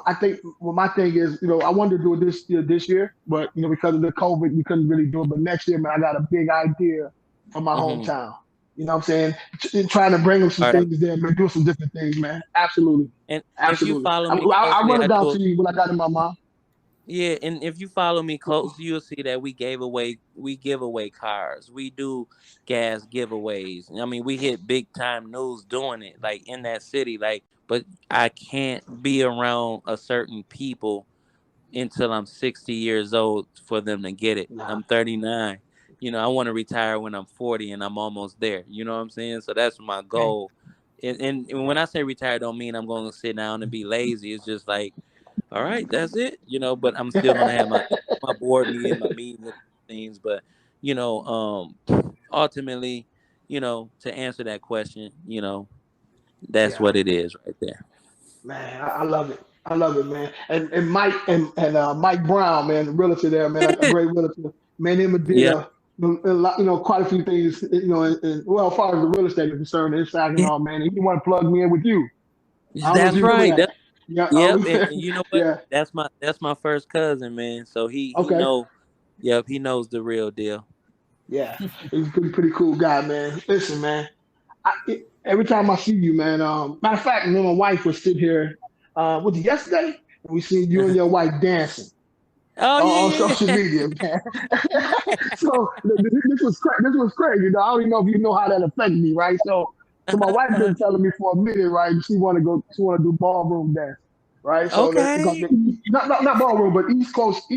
I think well, my thing is, I wanted to do it this year, but because of the COVID, we couldn't really do it. But next year, man, I got a big idea for my hmm hometown. You know what I'm saying? Trying to bring them some All right. things there, man, do some different things, man. Absolutely, And if you absolutely. follow me I'll closely, run I it down do to you what I got in my mind. yeah, and if you follow me closely, you'll see that we give away cars. We do gas giveaways. I mean, we hit big time news doing it, like in that city. Like, but I can't be around a certain people until I'm 60 years old for them to get it. Nah, I'm 39. I want to retire when I'm 40 and I'm almost there. You know what I'm saying? So that's my goal. And when I say retire, don't mean I'm going to sit down and be lazy. It's just like, all right, that's it. But I'm still going to have my board meeting, my meetings and things. But, ultimately, to answer that question, that's yeah. what it is right there. Man, I love it. I love it, man. And Mike and Mike Brown, man, the realtor there, man, a great realtor. Man, him and did Yeah. a lot, quite a few things, well, as far as the real estate is concerned, it's and Yeah. all, man. And he want to plug me in with you. I don't know if That's you remember right. that. Yeah. Yep, and you know what? Yeah. That's my first cousin, man. So he Okay. know, yep, he knows the real deal. Yeah. He's a pretty cool guy, man. Listen, man. Every time I see you, man. Matter of fact, me and my wife was sitting here. Was it yesterday? We seen you and your wife dancing Oh on yeah, social yeah, media, man. yeah. So this was crazy. This was crazy. I don't even know if you know how that affected me, right? So my wife been telling me for a minute, right? She want to go. She want to do ballroom dance, right? So because Okay, not ballroom, but East Coast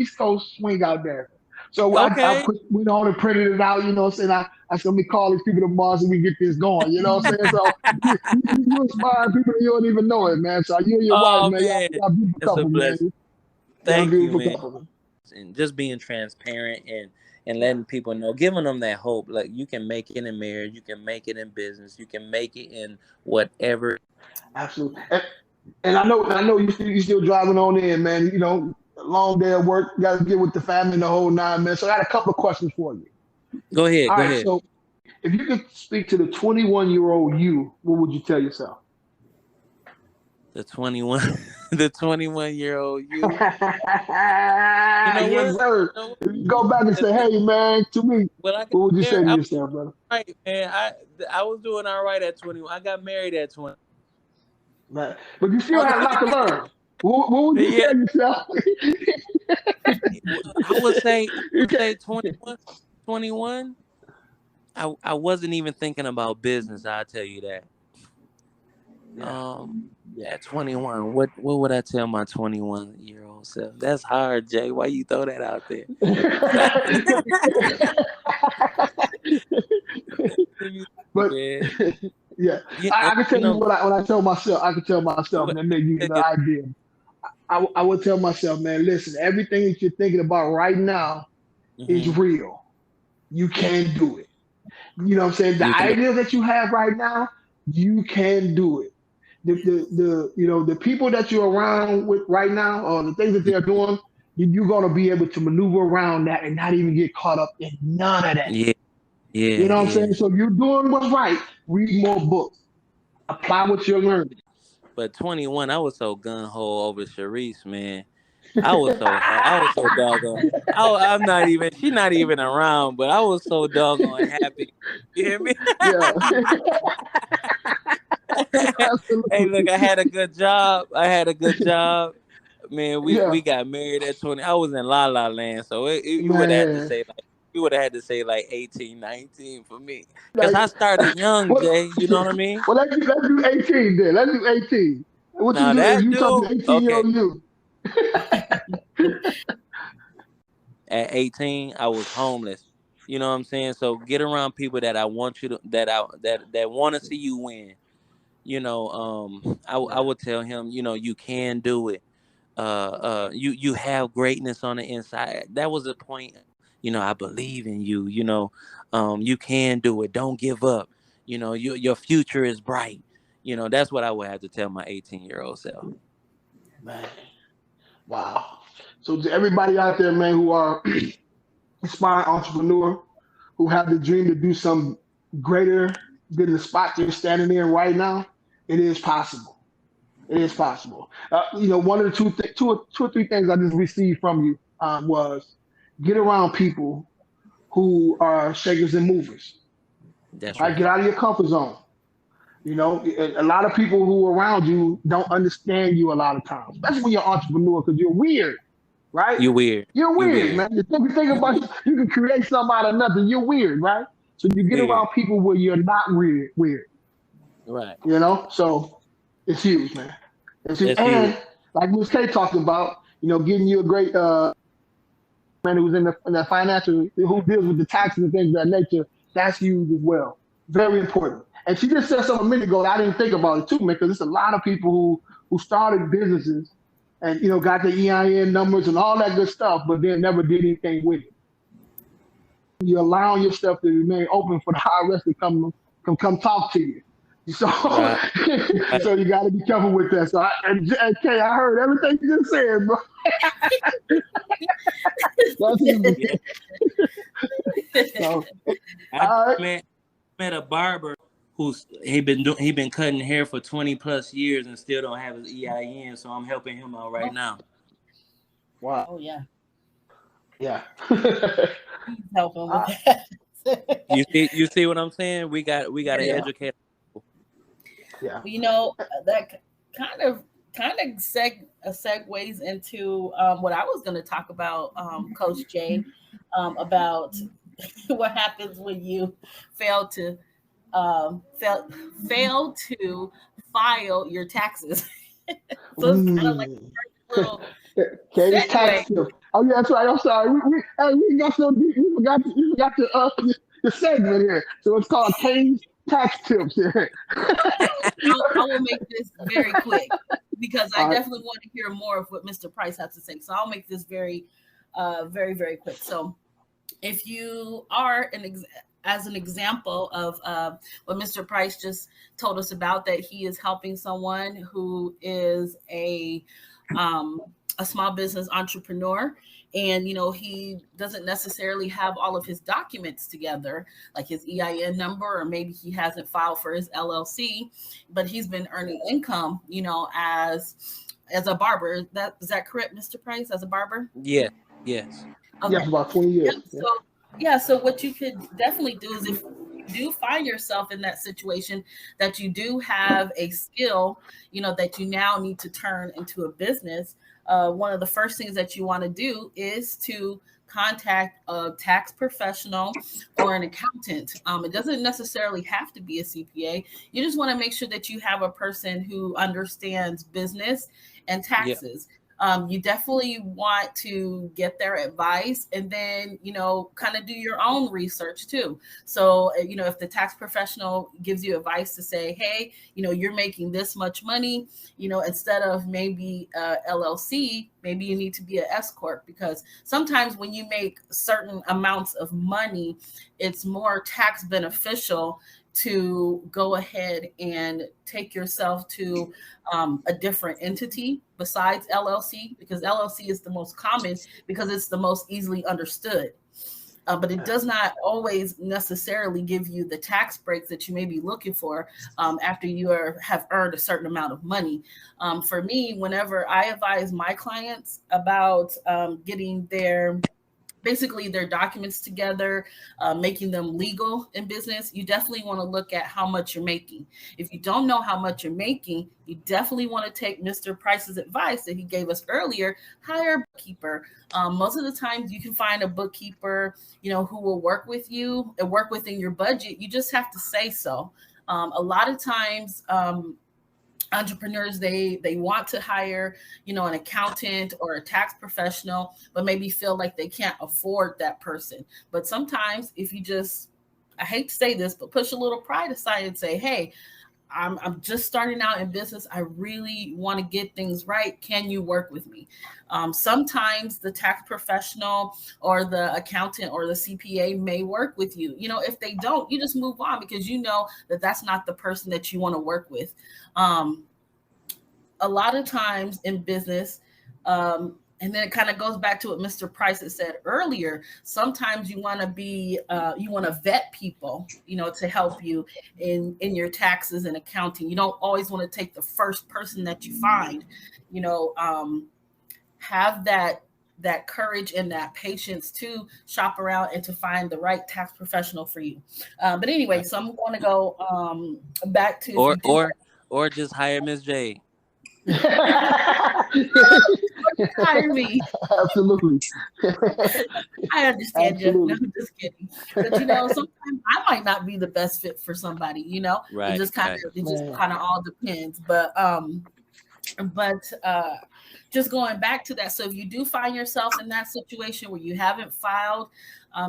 swing out there. So I okay. went on and printed it out. You know what I'm saying? I said, let me call these people tomorrow so we get this going. You know what I'm saying? So you inspire people that you don't even know it, man. So you and your wife, Oh man, man, y'all beautiful it's a couple, man. blessing. Y'all Thank you, beautiful man. couple, man. And just being transparent and Yeah. letting people know, giving them that hope. Like you can make it in marriage, you can make it in business, you can make it in whatever. Absolutely. And I know you still driving on in, man. A long day at work, got to get with the family and the whole nine, man. So I got a couple of questions for you. Go ahead, All go right, ahead. so if you could speak to the 21-year-old you, what would you tell yourself? The 21, the 21-year-old you. You know Yes, what? sir. You know If you go back and what? say, hey, man, to me, Well, I got what would you say married. to I was yourself, brother? right, man. I was doing all right at 21. I got married at 20. Right. But you still had a lot to learn. What would you Yeah, tell yourself? I would say 21. 21. I wasn't even thinking about business. I'll tell you that. Yeah. At 21, what would I tell my 21-year-old self? That's hard, Jay. Why you throw that out there? Let me see, But man. yeah, Yeah, I can tell you you know what when I tell myself, I can tell myself, what? and then maybe you get an idea. I would tell myself, man, listen, everything that you're thinking about right now is Mm-hmm. real. You can do it. You know what I'm saying? The You can. ideas that you have right now, you can do it. The people that you're around with right now, or the things that they're doing, you're gonna be able to maneuver around that and not even get caught up in none of that. Yeah, yeah, You know what I'm yeah. saying? So you're doing what's right. Read more books. Apply what you're learning. But 21, I was so gun ho over Sharice, man. I was so happy. I was so doggone. I'm not even. She's not even around, but I was so doggone happy. You hear me? Yeah, Hey, look, absolutely. I had a good job. I had a good job. man, Yeah, we got married at 20. I was in La La Land, so you would have to man. say like you would have had to say like 18, 19 for me, because Like, I started young, what? Jay. You know what I mean? Well, let's do 18 then. Let's do 18. What you Now do is that you talk to dude, 18-year-old okay. you. At 18, I was homeless. You know what I'm saying? So get around people that I want you to that want to see you win. I Yeah, would tell him, you can do it. You have greatness on the inside. That was the point. I believe in you. You can do it. Don't give up. Your future is bright. That's what I would have to tell my 18-year-old self. man. Wow. So to everybody out there, man, who are aspiring entrepreneur, who have the dream to do something greater than the spot you're standing in right now, it is possible. It is possible. One of the two or three things I just received from you was get around people who are shakers and movers. That's Right? right. Get out of your comfort zone. A lot of people who are around you don't understand you a lot of times, especially when you're an entrepreneur because you're weird, right? You weird. You're You weird, weird. man. You think about it, you can create something out of nothing. You're weird, right? So you get Weird. around people where you're not weird. Right. So it's huge, man. It's huge. That's huge. And like Ms. K talked about, getting you a great man who's in the financial, who deals with the taxes and things of that nature, that's huge as well. Very important. And she just said something a minute ago that I didn't think about it too, man, because there's a lot of people who started businesses and got the EIN numbers and all that good stuff, but then never did anything with it. You're allowing yourself to remain open for the IRS to come talk to you. So, Right. so you got to be careful with that. So, Kay, I heard everything you just said, bro. That's easy. Yeah. So, I all right. met a barber he been cutting hair for 20 plus years and still don't have his EIN, so I'm helping him out right now. Wow. Oh yeah. Yeah. Please help him with that. You see what I'm saying? We got to Yeah. educate. Yeah. That kind of segues into what I was going to talk about, Coach Jay, about what happens when you fail to file your taxes. So it's kind of like a little Katie's segue. tax tip. Oh yeah, that's right. I'm sorry. We got so deep. You forgot the segment here. So it's called Katie's tax tips here. I will make this very quick because I All right. definitely want to hear more of what Mr. Price has to say. So I'll make this very, very, very quick. So if you are as an example of what Mr. Price just told us about, that he is helping someone who is a small business entrepreneur, and he doesn't necessarily have all of his documents together, like his EIN number, or maybe he hasn't filed for his LLC, but he's been earning income, as a barber. Is that correct, Mr. Price? As a barber? Yeah. Yes. Okay. Yeah, for about 20 years. Yep. So what you could definitely do is, if you do find yourself in that situation, that you do have a skill, that you now need to turn into a business, one of the first things that you want to do is to contact a tax professional or an accountant. It doesn't necessarily have to be a CPA. You just want to make sure that you have a person who understands business and taxes. You definitely want to get their advice, and then, kind of do your own research too. So, if the tax professional gives you advice to say, hey, you're making this much money, instead of maybe LLC, maybe you need to be an S corp, because sometimes when you make certain amounts of money, it's more tax beneficial to go ahead and take yourself to a different entity besides LLC, because LLC is the most common because it's the most easily understood. But it does not always necessarily give you the tax breaks that you may be looking for after you have earned a certain amount of money. For me, whenever I advise my clients about getting their basically their documents together, making them legal in business, you definitely want to look at how much you're making. If you don't know how much you're making, you definitely want to take Mr. Price's advice that he gave us earlier, hire a bookkeeper. Most of the times you can find a bookkeeper, who will work with you and work within your budget. You just have to say so. A lot of times, entrepreneurs, they want to hire an accountant or a tax professional, but maybe feel like they can't afford that person. But sometimes if you just, I hate to say this, but push a little pride aside and say, hey, I'm just starting out in business. I really want to get things right. Can you work with me? Sometimes the tax professional or the accountant or the CPA may work with you. If they don't, you just move on, because you know that that's not the person that you want to work with. A lot of times in business, and then it kind of goes back to what Mr. Price had said earlier. Sometimes you want to vet people, to help you in your taxes and accounting. You don't always want to take the first person that you find. Have that courage and that patience to shop around and to find the right tax professional for you. But anyway, so I'm going to go back to or just hire Miss J. Hire me. Absolutely. I understand you. No, I'm just kidding. But sometimes I might not be the best fit for somebody. Right. It just kind of all depends. But just going back to that. So if you do find yourself in that situation where you haven't filed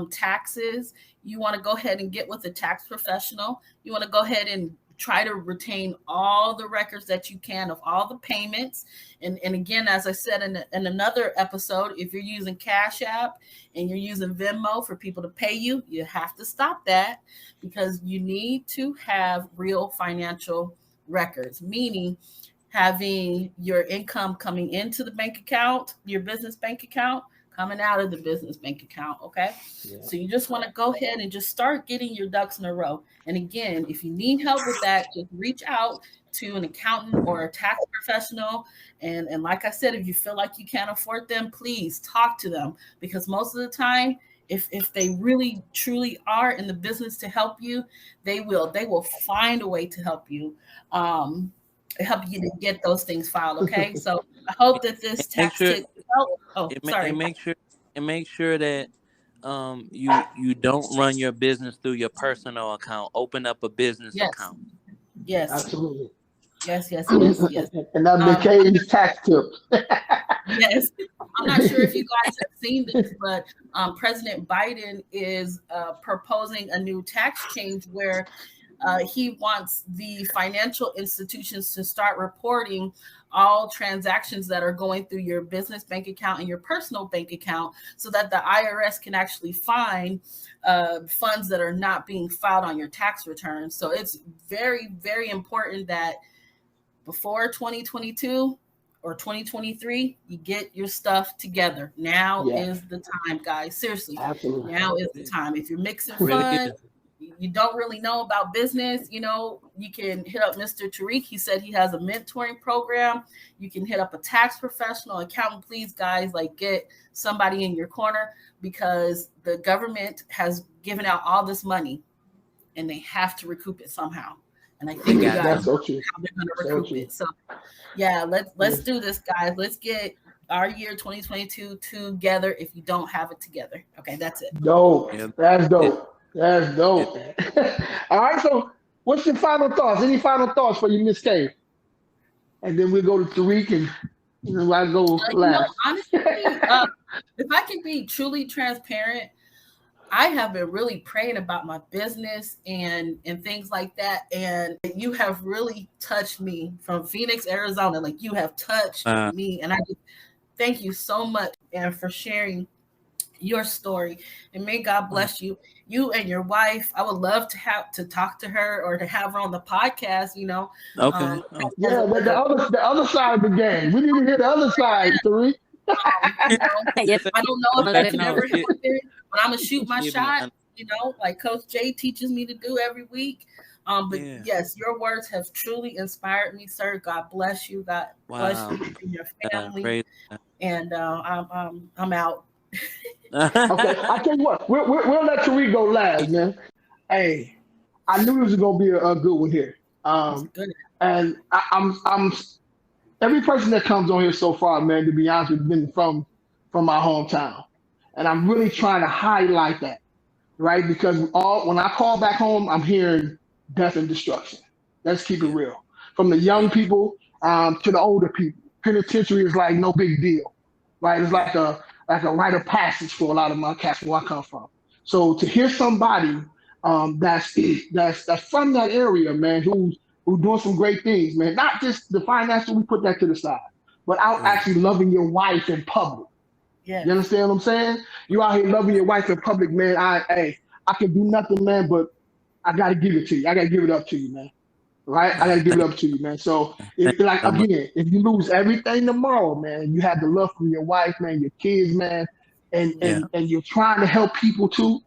taxes, you want to go ahead and get with a tax professional. You want to go ahead and try to retain all the records that you can of all the payments. And again, as I said in another episode, if you're using Cash App and you're using Venmo for people to pay you, you have to stop that, because you need to have real financial records, meaning having your income coming into the bank account, your business bank account, coming out of the business bank account. Okay. Yeah. So you just want to go ahead and just start getting your ducks in a row. And again, if you need help with that, just reach out to an accountant or a tax professional. And like I said, if you feel like you can't afford them, please talk to them, because most of the time, if they really truly are in the business to help you, they will find a way to help you to get those things filed. Okay. So I hope that this tax tip sorry. And make sure that you don't run your business through your personal account. Open up a business account. Yes. Absolutely. Yes. And that's the K's tax tip. Yes. I'm not sure if you guys have seen this, but President Biden is proposing a new tax change where he wants the financial institutions to start reporting all transactions that are going through your business bank account and your personal bank account, so that the IRS can actually find funds that are not being filed on your tax return. So it's very, very important that before 2022 or 2023, you get your stuff together. Now is the time, guys. Seriously. Absolutely. Now is the time. If you're mixing funds, you don't really know about business, you can hit up Mr. Tariq. He said he has a mentoring program. You can hit up a tax professional, accountant. Please, guys, get somebody in your corner, because the government has given out all this money and they have to recoup it somehow. And I think you guys know how they're going to recoup it. So yeah, let's do this, guys. Let's get our year 2022 together if you don't have it together. Okay, that's it. Dope. That's dope. That's dope. All right, so what's your final thoughts? Any final thoughts for you, Miss K? And then we'll go to Tariq and I go last. Honestly, if I can be truly transparent, I have been really praying about my business and things like that. And you have really touched me from Phoenix, Arizona. You have touched me. And I just thank you so much and for sharing your story, and may God bless you and your wife. I would love to talk to her or to have her on the podcast. Okay. But the other side of the game. We need to hear the other side, Tariq. I don't know if that's never happened, but I'm gonna shoot my shot. Like Coach Jay teaches me to do every week. But yes, your words have truly inspired me, sir. God bless you. God bless you and your family. And I'm out. Okay, I tell you what, we'll let Tariq go last, man. Hey, I knew this was gonna be a good one here. It's Um, good. and I'm every person that comes on here so far, man. To be honest, with you, been from my hometown, and I'm really trying to highlight that, right? Because all when I call back home, I'm hearing death and destruction. Let's keep it Yeah, real. From the yeah, young people to the older people, penitentiary is like no big deal, right? It's yeah, like a rite of passage for a lot of my cats where I come from. So to hear somebody that's from that area, man, who's doing some great things, man. Not just the financial, we put that to the side, but out yeah. actually loving your wife in public. You Yes. understand what I'm saying? You out here loving your wife in public, man. I can do nothing, man, but I gotta give it to you. I gotta give it up to you, man. Right? I gotta give it Thank, up to you, man. So thank if like you so much. again, if you lose everything tomorrow, man, you have the love from your wife, man, your kids, man, and Yeah, and and you're trying to help people too,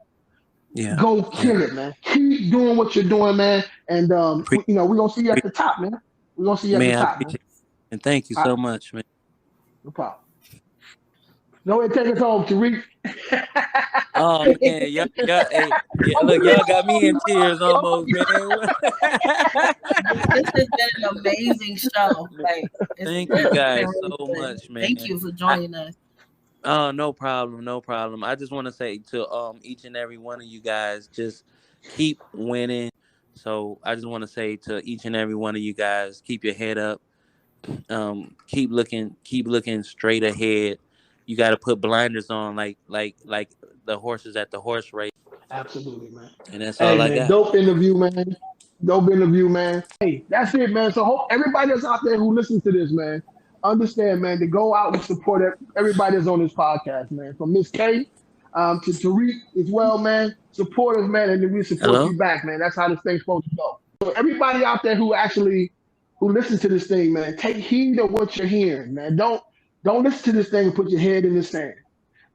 yeah, go yeah. kill it, man. Keep doing what you're doing, man. And Pre- we're gonna see you at pre- the top, man. We're gonna see you at the man, I top, man. appreciate it. And thank you All right, so much, man. no problem. Go ahead, take us home, Tariq. Oh man, y'all, hey, yeah, I'm look, really y'all got me talking, in tears almost, man. man. This has been an amazing show. Like Thank you it's been guys really so good. much, man. Thank you for I, joining us. oh, no problem, no problem. I just want to say to each and every one of you guys, just keep winning. So I just want to say to each and every one of you guys, keep your head up. Keep looking straight ahead. You got to put blinders on, like the horses at the horse race. Absolutely, man. And that's Hey, all I man, got. dope interview, man. Dope interview, man. Hey, that's it, man. So hope everybody that's out there who listens to this, man, understand, man, to go out and support everybody that's on this podcast, man. From Miss K to Tariq as well, man. Support us, man, and then we support Hello. you back, man. That's how this thing's supposed to go. So everybody out there who listens to this thing, man, take heed of what you're hearing, man. Don't listen to this thing and put your head in the sand.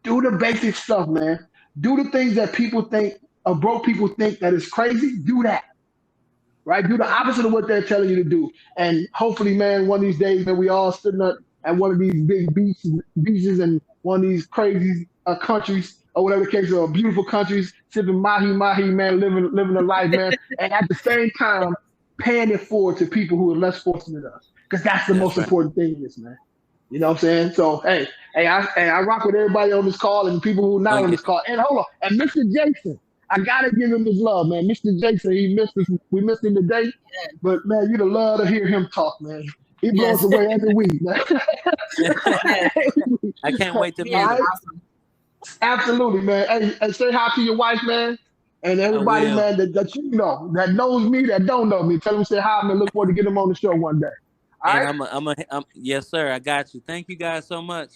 Do the basic stuff, man. Do the things that people think, broke people think that is crazy. Do that, right? Do the opposite of what they're telling you to do. And hopefully, man, one of these days, man, we all sitting up at one of these big beaches and one of these crazy countries or whatever the case, or beautiful countries, sipping mahi, man, living a life, man, and at the same time paying it forward to people who are less fortunate than us, because that's the That's most right. important thing in this, man. You know what I'm saying? So I rock with everybody on this call and the people who are Oh not on yeah. this call. And hold on, and Mr. Jason, I gotta give him his love, man. Mr. Jason, he missed us. We missed him today, but man, you'd love to hear him talk, man. He blows Yes. away every week, man. Yes. I can't wait to He All is meet right, him. awesome. absolutely, man. Hey, say hi to your wife, man, and I everybody, will. man, that you know, that knows me, that don't know me. Tell them say hi, man. Look forward to getting them on the show one day. All And right. yes, sir. I got you. Thank you guys so much.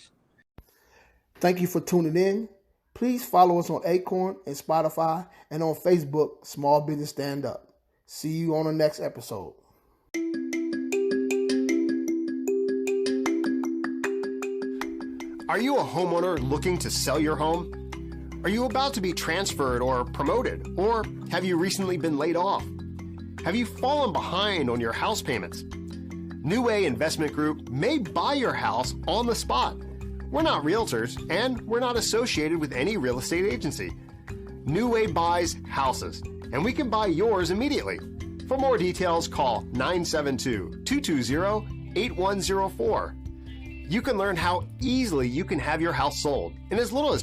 Thank you for tuning in. Please follow us on Acorn and Spotify and on Facebook, Small Business Stand Up. See you on the next episode. Are you a homeowner looking to sell your home? Are you about to be transferred or promoted? Or have you recently been laid off? Have you fallen behind on your house payments? New Way Investment Group may buy your house on the spot. We're not realtors, and we're not associated with any real estate agency. New Way buys houses, and we can buy yours immediately. For more details, call 972-220-8104. You can learn how easily you can have your house sold in as little as